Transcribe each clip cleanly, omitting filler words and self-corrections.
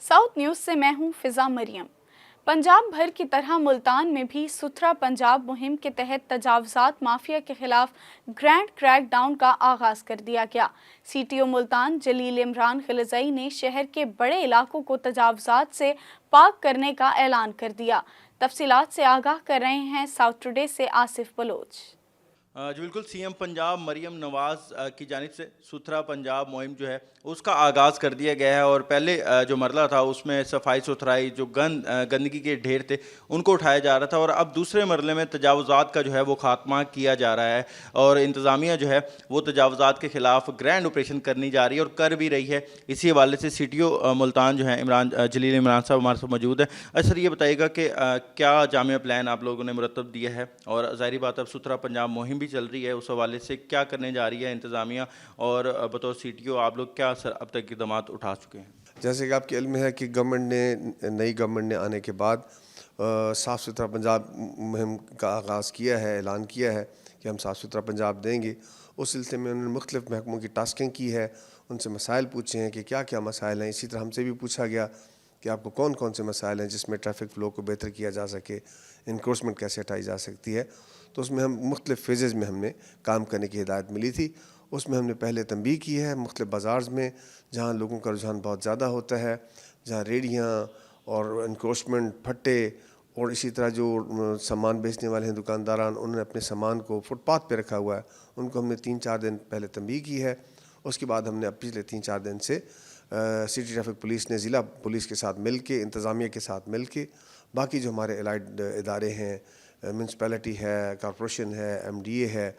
South news से मैं हूं फिजा मरियम। पंजाब भर की तरह मुल्तान में भी सुथरा पंजाब मुहिम के तहत तजावजात माफिया के खिलाफ ग्रैंड क्रैक डाउन का आगाज कर दिया गया। CTO मुल्तान जलील इमरान खिलज़ई ने शहर के बड़े इलाकों को तजावजात से पाक करने का ऐलान कर दिया। तफसीलात से आगाह कर रहे हैं साउथ टुडे से आसिफ बलोच। जी बिल्कुल, CM पंजाब मरियम नवाज़ की जानिब से सुथरा पंजाब मुहिम जो है उसका आगाज़ कर दिया गया है। और पहले जो मरला था उसमें सफाई सुथराई, जो गंदगी के ढेर थे उनको उठाया जा रहा था, और अब दूसरे मरले में तजावज़ात का जो है वो खात्मा किया जा रहा है। और इंतज़ामिया जो है वो तजावज़ात के ख़िलाफ़ ग्रैंड ऑपरेशन करनी जा रही है और कर भी रही है। इसी हवाले से CTO मुल्तान जो है जलील इमरान साहब हमारे साथ मौजूद है। सर, ये बताइएगा कि क्या जामिया प्लान आप लोगों ने मुरतब दिया है, और ज़ाहिर बात अब सुथरा पंजाब मुहिम भी चल रही है, उस हवाले से क्या करने जा रही है इंतज़ामिया, और बतौर CTO आप लोग क्या अब तक इक़दामात उठा चुके हैं? जैसे कि आपके इल्म है कि नई गवर्नमेंट ने आने के बाद साफ़ सुथरा पंजाब मुहिम का आगाज़ किया है, ऐलान किया है कि हम साफ़ सुथरा पंजाब देंगे। उस सिलसिले में उन्होंने मुख्तलिफ़ महकमों की टास्किंग की है, उनसे मसाइल पूछे हैं कि क्या क्या मसाइल हैं। इसी तरह हमसे भी पूछा गया कि आपको कौन कौन से मसाइल हैं जिसमें ट्रैफिक फ़्लो को बेहतर किया जा सके, इंक्रोचमेंट कैसे हटाई जा सकती है। तो उसमें हम मुख्तलिफ़ फ़ेज़ेज़ में हमने काम करने की हिदायत मिली थी। उसमें हमने पहले तंबीह की है मुख्तलिफ़ बाज़ार्स में जहाँ लोगों का रुझान बहुत ज़्यादा होता है, जहाँ रेहड़ियाँ और इंक्रोचमेंट फट्टे और इसी तरह जो सामान बेचने वाले हैं दुकानदारान, उन्होंने अपने सामान को फुटपाथ पे रखा हुआ है, उनको हमने 3-4 दिन पहले तंबीह की है। उसके बाद हमने अब पिछले 3-4 दिन से सिटी ट्रैफिक पुलिस ने ज़िला पुलिस के साथ मिल के, इंतज़ामिया के साथ मिल के, बाकी जो हमारे एलाइड इदारे हैं, म्यूनसिपैलिटी है, कॉर्पोरेशन है, MDA है,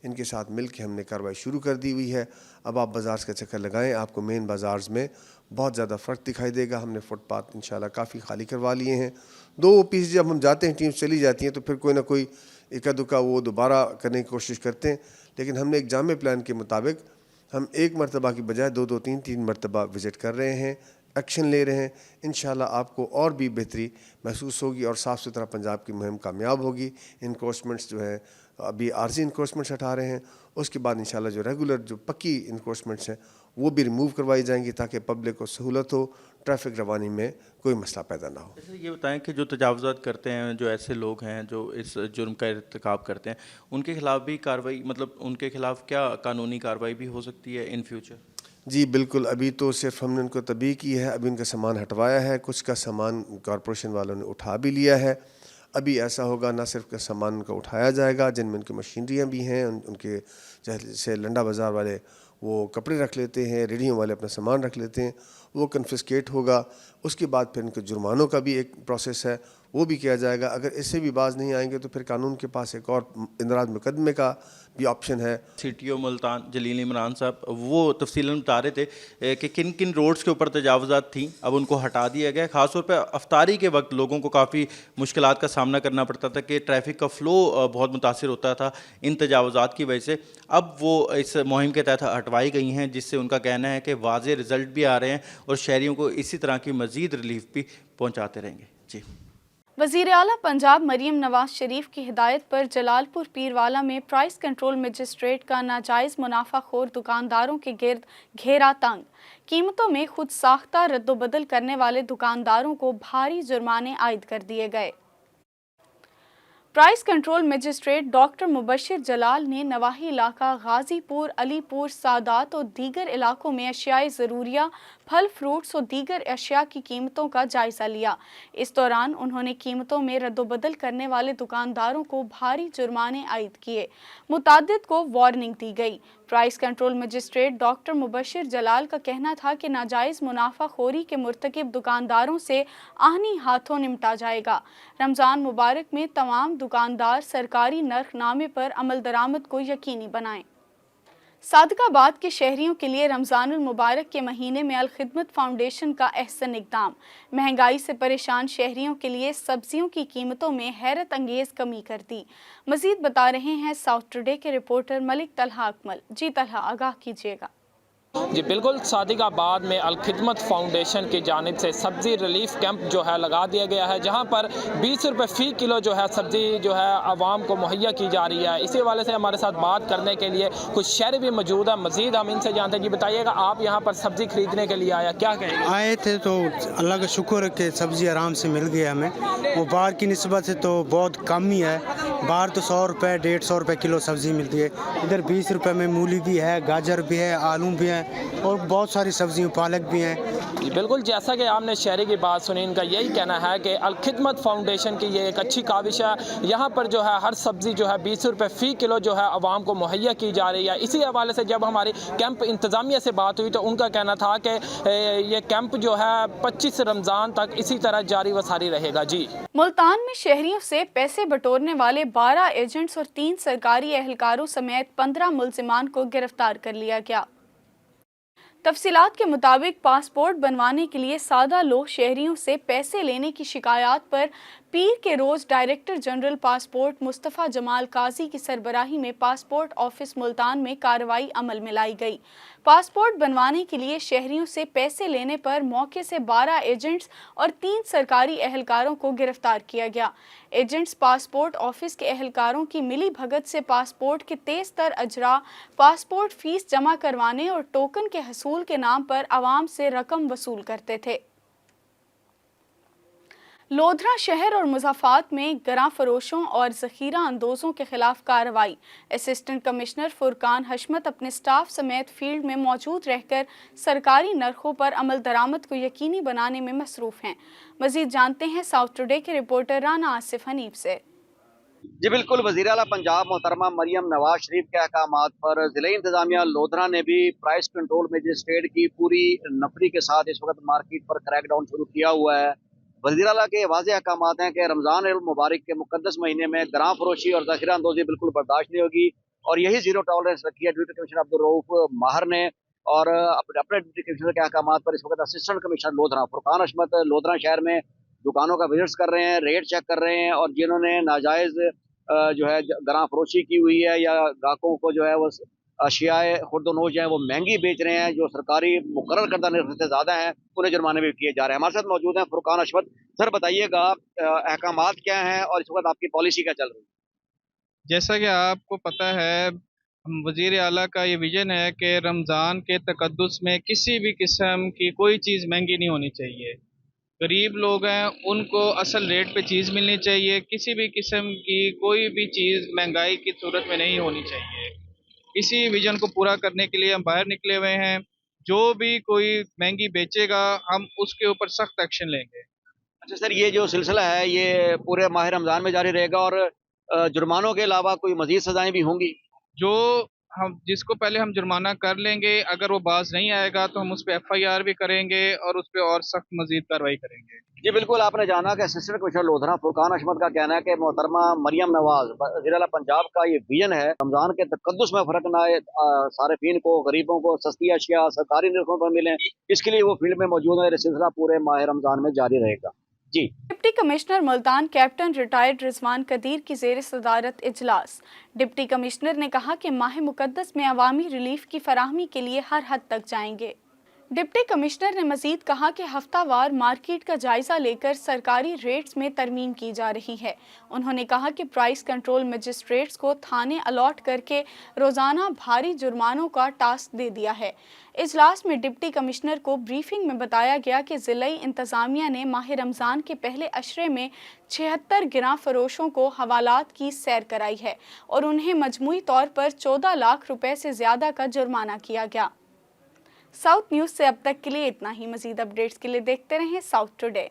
इनके साथ मिल के हमने कार्रवाई शुरू कर दी हुई है। अब आप बाज़ार का चक्कर लगाएं, आपको मेन बाज़ार्स में बहुत ज़्यादा फ़र्क दिखाई देगा। हमने फुटपाथ इंशाल्लाह काफ़ी खाली करवा लिए हैं। 2 पीस जब हम जाते हैं, टीम्स चली जाती हैं, तो फिर कोई ना कोई इक्का दुक्का वो दोबारा करने की कोशिश करते हैं। लेकिन हमने एक जामे प्लान के मुताबिक हम 1 मरतबा की बजाय 2-2, 3-3 मरतबा विज़िट कर रहे हैं, एक्शन ले रहे हैं। इंशाल्लाह आपको और भी बेहतरी महसूस होगी और साफ़ सुथरा पंजाब की मुहिम कामयाब होगी। इनक्रोचमेंट्स जो है अभी आर्जी इनक्रोचमेंट्स हटा रहे हैं, उसके बाद इंशाल्लाह जो रेगुलर जो पक्की इनक्रोचमेंट्स हैं वो भी रिमूव करवाई जाएंगी ताकि पब्लिक को सहूलत हो, ट्रैफिक रवानी में कोई मसला पैदा ना हो। ये बताएं कि जो तजावज़ात करते हैं, जो ऐसे लोग हैं जो इस जुर्म का इर्तिकाब करते हैं, उनके खिलाफ भी कार्रवाई, मतलब उनके खिलाफ क्या कानूनी कार्रवाई भी हो सकती है इन फ्यूचर? जी बिल्कुल, अभी तो सिर्फ हमने उनको तंबीह की है, अभी उनका सामान हटवाया है, कुछ का सामान कॉरपोरेशन वालों ने उठा भी लिया है। अभी ऐसा होगा, ना सिर्फ का सामान उनका उठाया जाएगा जिनमें उनकी मशीनरियाँ भी हैं, उनके जैसे लंडा बाज़ार वाले वो कपड़े रख लेते हैं, रेहड़ियों वाले अपना सामान रख लेते हैं, वो कन्फिस्केट होगा। उसके बाद फिर उनके जुर्मानों का भी एक प्रोसेस है, वो भी किया जाएगा। अगर इससे भी बाज नहीं आएंगे तो फिर कानून के पास एक और इंदराज मुकदमे का भी ऑप्शन है। CTO मुल्तान जलील इमरान साहब वो तफसीलन बता रहे थे कि किन किन रोड्स के ऊपर तजावज़ात थी, अब उनको हटा दिया गया। ख़ासतौर पर अफ्तारी के वक्त लोगों को काफ़ी मुश्किलात का सामना करना पड़ता था कि ट्रैफिक का फ़्लो बहुत मुतासिर होता था इन तजावज़ात की वजह से। अब वो इस मुहिम के तहत हटवाई गई हैं, जिससे उनका कहना है कि वाज़े रिज़ल्ट भी आ रहे हैं और शहरियों को इसी तरह की मज़ीद रिलीफ भी पहुँचाते रहेंगे। जी। वज़ीर आला पंजाब मरियम नवाज शरीफ की हिदायत पर जलालपुर पीरवाला में प्राइस कंट्रोल मजिस्ट्रेट का नाजायज़ मुनाफाखोर दुकानदारों के गिर्द घेरा तंग। कीमतों में खुद साख्ता रद्दोबदल करने वाले दुकानदारों को भारी जुर्माने आयद कर दिए गए। Price control magistrate doctor Mubashir Jalal ने नवाही इलाका गाजीपुर, अलीपुर, सादात और दीगर इलाकों में अशियाए ज़रूरिया, फल फ्रूट्स और दीगर अशिया की कीमतों का जायज़ा लिया। इस दौरान उन्होंने कीमतों में रद्दोबदल करने वाले दुकानदारों को भारी जुर्माने आयद किए। मुताद्दिद को वार्निंग दी गई। Price control magistrate doctor Mubashir Jalal का कहना था कि नाजायज़ मुनाफाखोरी के मुर्तकिब दुकानदारों से आहनी हाथों निपटा जाएगा। रमज़ान मुबारक में तमाम दुकानदार सरकारी नर्खनामे पर अमल दरामद को यकीनी बनाएं। सादकाबाद के शहरियों के लिए रमज़ानुल मुबारक के महीने में अल खिदमत फाउंडेशन का अहसन इक़दाम। महंगाई से परेशान शहरियों के लिए सब्जियों की कीमतों में हैरत अंगेज़ कमी कर दी। मज़ीद बता रहे हैं साउथ टुडे के रिपोर्टर मलिक तलहा अकमल। जी तलहा, आगाह कीजिएगा। جی بالکل، صادق آباد میں الخدمت فاؤنڈیشن کی جانب سے سبزی ریلیف کیمپ جو ہے لگا دیا گیا ہے، جہاں پر 20 روپے فی کلو جو ہے سبزی جو ہے عوام کو مہیا کی جا رہی ہے۔ اسی حوالے سے ہمارے ساتھ بات کرنے کے لیے کچھ شہری بھی موجود ہیں، مزید ہم ان سے جانتے ہیں۔ جی بتائیے گا، آپ یہاں پر سبزی خریدنے کے لیے آیا، کیا کہیں گے؟ آئے تھے تو اللہ کا شکر ہے کہ سبزی آرام سے مل گئی ہمیں، وہ باہر کی نسبت سے تو بہت کم ہی ہے۔ باہر تو 100 روپے 150 روپے کلو سبزی ملتی ہے، ادھر 20 روپے میں مولی بھی ہے، گاجر بھی ہے، آلو بھی ہیں اور بہت ساری سبزیاں، پالک بھی ہیں۔ جی بالکل، جیسا کہ آپ نے شہری کی بات سنی، ان کا یہی کہنا ہے کہ الخدمت فاؤنڈیشن کی یہ ایک اچھی کاوش ہے۔ یہاں پر جو ہے ہر سبزی جو ہے 20 روپے فی کلو جو ہے عوام کو مہیا کی جا رہی ہے۔ اسی حوالے سے جب ہماری کیمپ انتظامیہ سے بات ہوئی تو ان کا کہنا تھا کہ یہ کیمپ جو ہے 25 رمضان تک اسی طرح جاری و ساری رہے گا۔ جی ملتان میں شہریوں سے پیسے بٹورنے والے 12 ایجنٹس اور 3 سرکاری اہلکاروں سمیت 15 ملزمان کو گرفتار کر لیا گیا۔ تفصیلات کے مطابق پاسپورٹ بنوانے کے لیے سادہ لوگ شہریوں سے پیسے لینے کی شکایات پر پیر کے روز ڈائریکٹر جنرل پاسپورٹ مصطفیٰ جمال قاضی کی سربراہی میں پاسپورٹ آفس ملتان میں کارروائی عمل میں لائی گئی۔ پاسپورٹ بنوانے کے لیے شہریوں سے پیسے لینے پر موقع سے 12 ایجنٹس اور 3 سرکاری اہلکاروں کو گرفتار کیا گیا۔ ایجنٹس پاسپورٹ آفس کے اہلکاروں کی ملی بھگت سے پاسپورٹ کے تیز تر اجراء، پاسپورٹ فیس جمع کروانے اور ٹوکن کے حصول کے نام پر عوام سے رقم وصول کرتے تھے۔ لودھرا شہر اور مضافات میں گراں فروشوں اور ذخیرہ اندوزوں کے خلاف کارروائی۔ اسسٹنٹ کمشنر فرقان حشمت اپنے سٹاف سمیت فیلڈ میں موجود رہ کر سرکاری نرخوں پر عمل درآمد کو یقینی بنانے میں مصروف ہیں۔ مزید جانتے ہیں ساؤتھ ٹوڈے کے رپورٹر رانا آصف حنیف سے۔ جی بالکل، وزیر اعلیٰ پنجاب محترمہ مریم نواز شریف کے احکامات پر ضلعی انتظامیہ لودھرا نے بھی پرائس کنٹرول مجسٹریٹ کی پوری نفری کے ساتھ اس وقت مارکیٹ پر کریک ڈاؤن شروع کیا ہوا ہے۔ وزیر اعلیٰ کے واضح احکامات ہیں کہ رمضان المبارک کے مقدس مہینے میں گراں فروشی اور ذخیرہ اندوزی بالکل برداشت نہیں ہوگی، اور یہی زیرو ٹالرنس رکھی ہے ڈپٹی کمشنر عبدالرؤف ماہر نے۔ اور اپنے ڈپٹی کمشنر کے احکامات پر اس وقت اسسٹنٹ کمشنر لودھرا فرقان حشمت لودھرا شہر میں دکانوں کا وزٹس کر رہے ہیں، ریٹ چیک کر رہے ہیں، اور جنہوں نے ناجائز جو ہے گراں فروشی کی ہوئی ہے یا گاہکوں کو جو ہے وہ اشیاء خرد و نوش جو ہیں وہ مہنگی بیچ رہے ہیں، جو سرکاری مقرر کردہ نرخ سے زیادہ ہیں، انہیں جرمانے بھی کیے جا رہے ہیں۔ ہمارے ساتھ موجود ہیں فرقان حشمت۔ سر بتائیے گا احکامات کیا ہیں اور اس وقت آپ کی پالیسی کیا چل رہی ہے؟ جیسا کہ آپ کو پتہ ہے، وزیر اعلیٰ کا یہ ویژن ہے کہ رمضان کے تقدس میں کسی بھی قسم کی کوئی چیز مہنگی نہیں ہونی چاہیے۔ غریب لوگ ہیں، ان کو اصل ریٹ پہ چیز ملنی چاہیے، کسی بھی قسم کی کوئی بھی چیز مہنگائی کی صورت میں نہیں ہونی چاہیے۔ اسی ویژن کو پورا کرنے کے لیے ہم باہر نکلے ہوئے ہیں۔ جو بھی کوئی مہنگی بیچے گا ہم اس کے اوپر سخت ایکشن لیں گے۔ اچھا سر، یہ جو سلسلہ ہے یہ پورے ماہ رمضان میں جاری رہے گا، اور جرمانوں کے علاوہ کوئی مزید سزائیں بھی ہوں گی؟ جو جس کو پہلے ہم جرمانہ کر لیں گے، اگر وہ باز نہیں آئے گا تو ہم اس پہ FIR بھی کریں گے اور اس پہ اور سخت مزید کارروائی کریں گے۔ جی بالکل، آپ نے جانا کہ اسسٹنٹ کمشنر لودھرا فرقان حشمت کا کہنا ہے کہ محترمہ مریم نواز وزیر اعلیٰ پنجاب کا یہ ویژن ہے رمضان کے تقدس میں فرق نہ آئے، صارفین کو، غریبوں کو سستی اشیاء سرکاری نرخوں پر ملیں، اس کے لیے وہ فیلڈ میں موجود ہیں۔ یہ سلسلہ پورے ماہ رمضان میں جاری رہے گا۔ جی deputy commissioner Multan captain retired Rizwan Qadeer کی زیر صدارت اجلاس۔ ڈپٹی کمشنر نے کہا کہ ماہ مقدس میں عوامی ریلیف کی فراہمی کے لیے ہر حد تک جائیں گے۔ ڈپٹی کمشنر نے مزید کہا کہ ہفتہ وار مارکیٹ کا جائزہ لے کر سرکاری ریٹس میں ترمیم کی جا رہی ہے۔ انہوں نے کہا کہ پرائس کنٹرول مجسٹریٹس کو تھانے الاٹ کر کے روزانہ بھاری جرمانوں کا ٹاسک دے دیا ہے۔ اجلاس میں ڈپٹی کمشنر کو بریفنگ میں بتایا گیا کہ ضلعی انتظامیہ نے ماہ رمضان کے پہلے عشرے میں 76 گراں فروشوں کو حوالات کی سیر کرائی ہے اور انہیں مجموعی طور پر 14 لاکھ روپے سے زیادہ کا جرمانہ کیا گیا۔ ساؤتھ نیوز سے اب تک کے لیے اتنا ہی۔ مزید اپڈیٹس کے لیے دیکھتے رہیں ساؤتھ ٹوڈے۔